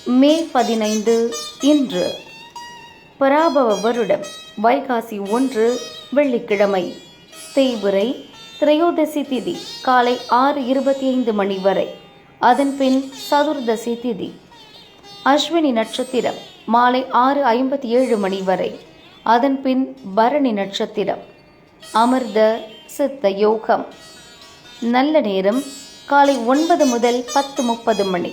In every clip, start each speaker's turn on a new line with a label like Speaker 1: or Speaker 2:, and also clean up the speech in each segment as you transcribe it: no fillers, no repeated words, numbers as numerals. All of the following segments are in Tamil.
Speaker 1: மே 15 இன்று பராபவ வருடம் வைகாசி 1 வெள்ளிக்கிழமை. தேய்பிறை திரையோதசி திதி காலை 6:25 மணி வரை. அதன்பின் சதுர்தசி திதி. அஸ்வினி நட்சத்திரம் மாலை 6:57 மணி வரை. அதன்பின் பரணி நட்சத்திரம். அமிர்த சித்த யோகம். நல்ல நேரம் காலை 9 முதல் 10:30 மணி.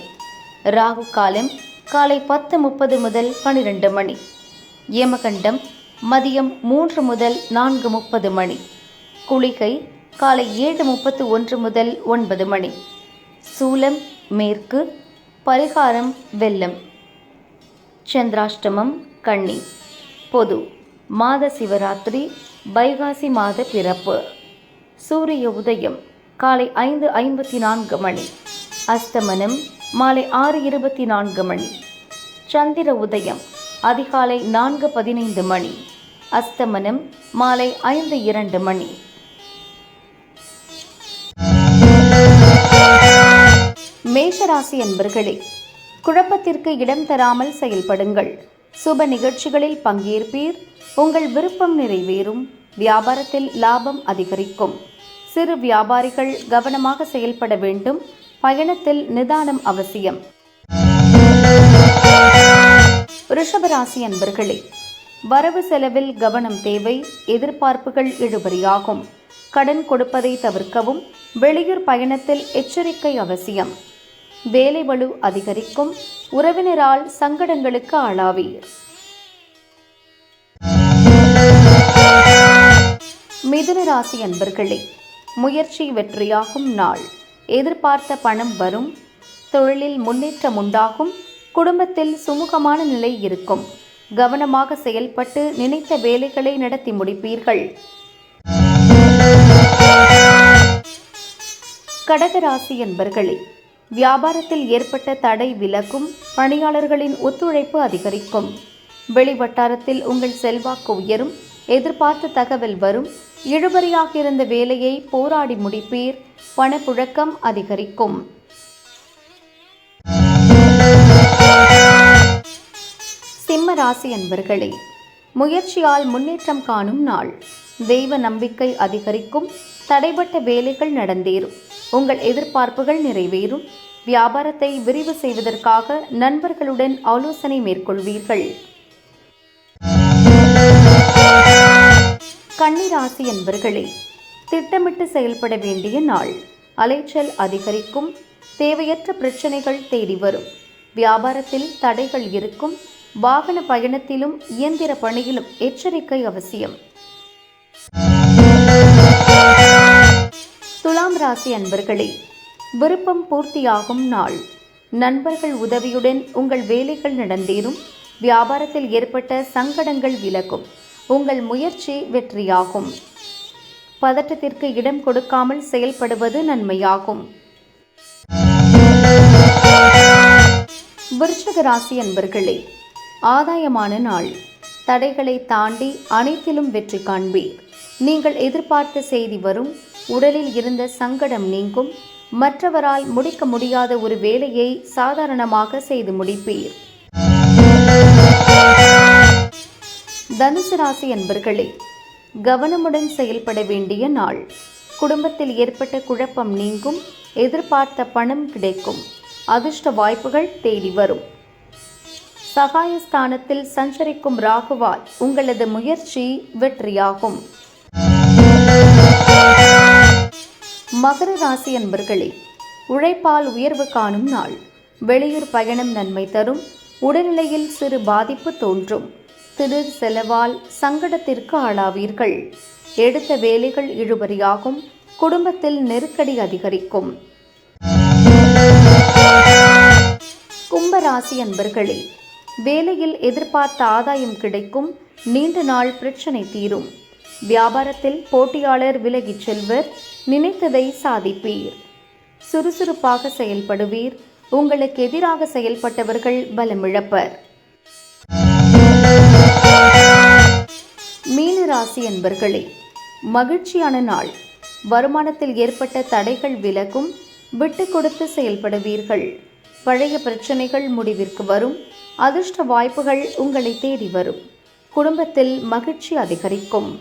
Speaker 1: ராகு காலம் காலை 10:30 முதல் 12 மணி. யமகண்டம் மதியம் 3 முதல் 4:30 மணி. குளிகை காலை 7:31 முதல் 9 மணி. சூலம் மேற்கு. பரிகாரம் வெல்லம். சந்திராஷ்டமம் கன்னி. பொது மாத சிவராத்திரி வைகாசி மாத பிறப்பு. சூரிய உதயம் காலை 5:54 மணி. அஸ்தமனம் மாலை 6:24 மணி. சந்திர உதயம் அதிகாலை 4:15 மணி. அஸ்தமனம் மாலை 5:02 மணி. மேஷராசி அன்பர்களே, குழப்பத்திற்கு இடம் தராமல் செயல்படுங்கள். சுப நிகழ்ச்சிகளில் பங்கேற்பீர். உங்கள் விருப்பம் நிறைவேறும். வியாபாரத்தில் லாபம் அதிகரிக்கும். சிறு வியாபாரிகள் கவனமாக செயல்பட வேண்டும். பயணத்தில் நிதானம் அவசியம். ரிஷபராசி அன்பர்களே, வரவு செலவில் கவனம் தேவை. எதிர்பார்ப்புகள் இழுபறியாகும். கடன் கொடுப்பதை தவிர்க்கவும். வெளியூர் பயணத்தில் எச்சரிக்கை அவசியம். வேலை பளு அதிகரிக்கும். உறவினரால் சங்கடங்களுக்கு ஆளாவீர். மிதுன ராசி அன்பர்களே, முயற்சி வெற்றியாகும் நாள். எதிர்பார்த்த பணம் வரும். தொழிலில் முன்னேற்றம் உண்டாகும். குடும்பத்தில் சுமூகமான நிலை இருக்கும். கவனமாக செயல்பட்டு நினைத்த வேலைகளை நடத்தி முடிப்பீர்கள். கடகராசி அன்பர்களே, வியாபாரத்தில் ஏற்பட்ட தடை விலகும். பணியாளர்களின் ஒத்துழைப்பு அதிகரிக்கும். வெளிவட்டாரத்தில் உங்கள் செல்வாக்கு உயரும். எதிர்பார்த்த தகவல் வரும். இழுபறியாக இருந்த வேலையை போராடி முடிப்பீர். பணப்புழக்கம் அதிகரிக்கும். சிம்ம ராசி அன்பர்களே, முயற்சியால் முன்னேற்றம் காணும் நாள். தெய்வ நம்பிக்கை அதிகரிக்கும். தடைபட்ட வேலைகள் நடந்தேறும். உங்கள் எதிர்பார்ப்புகள் நிறைவேறும். வியாபாரத்தை விரிவு செய்வதற்காக நண்பர்களுடன் ஆலோசனை மேற்கொள்வீர்கள். கன்னி ராசி அன்பர்களே, திட்டமிட்டு செயல்பட வேண்டிய நாள். அலைச்சல் அதிகரிக்கும். தேவையற்ற பிரச்சனைகள் தேடி வரும். வியாபாரத்தில் தடைகள் இருக்கும். வாகன பயணத்திலும் இயந்திர பணியிலும் எச்சரிக்கை அவசியம். துலாம் ராசி அன்பர்களே, விருப்பம் பூர்த்தியாகும் நாள். நண்பர்கள் உதவியுடன் உங்கள் வேலைகள் நடந்தேறும். வியாபாரத்தில் ஏற்பட்ட சங்கடங்கள் விலகும். உங்கள் முயற்சி வெற்றியாகும். பதட்டத்திற்கு இடம் கொடுக்காமல் செயல்படுவது நன்மையாகும். விருச்சிக ராசி அன்பர்களே, ஆதாயமான நாள். தடைகளை தாண்டி அனைத்திலும் வெற்றி காண்பீர். நீங்கள் எதிர்பார்த்த செய்தி வரும். உடலில் இருந்த சங்கடம் நீங்கும். மற்றவரால் முடிக்க முடியாத ஒரு வேலையை சாதாரணமாக செய்து முடிப்பீர். தனுசு ராசி அன்பர்களே, கவனமுடன் செயல்பட வேண்டிய நாள். குடும்பத்தில் ஏற்பட்ட குழப்பம் நீங்கும். எதிர்பார்த்த பணம் கிடைக்கும். அதிர்ஷ்ட வாய்ப்புகள் தேடி வரும். சகாயஸ்தானத்தில் சஞ்சரிக்கும் ராகுவால் உங்களது முயற்சி வெற்றியாகும். மகர ராசி அன்பர்களே, உழைப்பால் உயர்வு காணும் நாள். வெளியூர் பயணம் நன்மை தரும். உடல்நிலையில் சிறு பாதிப்பு தோன்றும். திடீர் செலவால் சங்கடத்திற்கு ஆளாவீர்கள். எடுத்த வேலைகள் இழுபறியாகும். குடும்பத்தில் நெருக்கடி அதிகரிக்கும். கும்பராசி அன்பர்களே, வேலையில் எதிர்பார்த்த ஆதாயம் கிடைக்கும். நீண்ட நாள் பிரச்சனை தீரும். வியாபாரத்தில் போட்டியாளர் விலகிச் செல்வர். நினைத்ததை சாதிப்பீர். சுறுசுறுப்பாக செயல்படுவீர். உங்களுக்கு எதிராக செயல்பட்டவர்கள் பலமிழப்பர். மீன ராசி அன்பர்களே, மகிழ்ச்சியான நாள். வருமானத்தில் ஏற்பட்ட தடைகள் விலகும். விட்டு கொடுத்து செயல்படுவீர்கள். பழைய பிரச்சனைகள் முடிவிற்கு வரும். அதிர்ஷ்ட வாய்ப்புகள் உங்களை தேடி வரும். குடும்பத்தில் மகிழ்ச்சி அதிகரிக்கும்.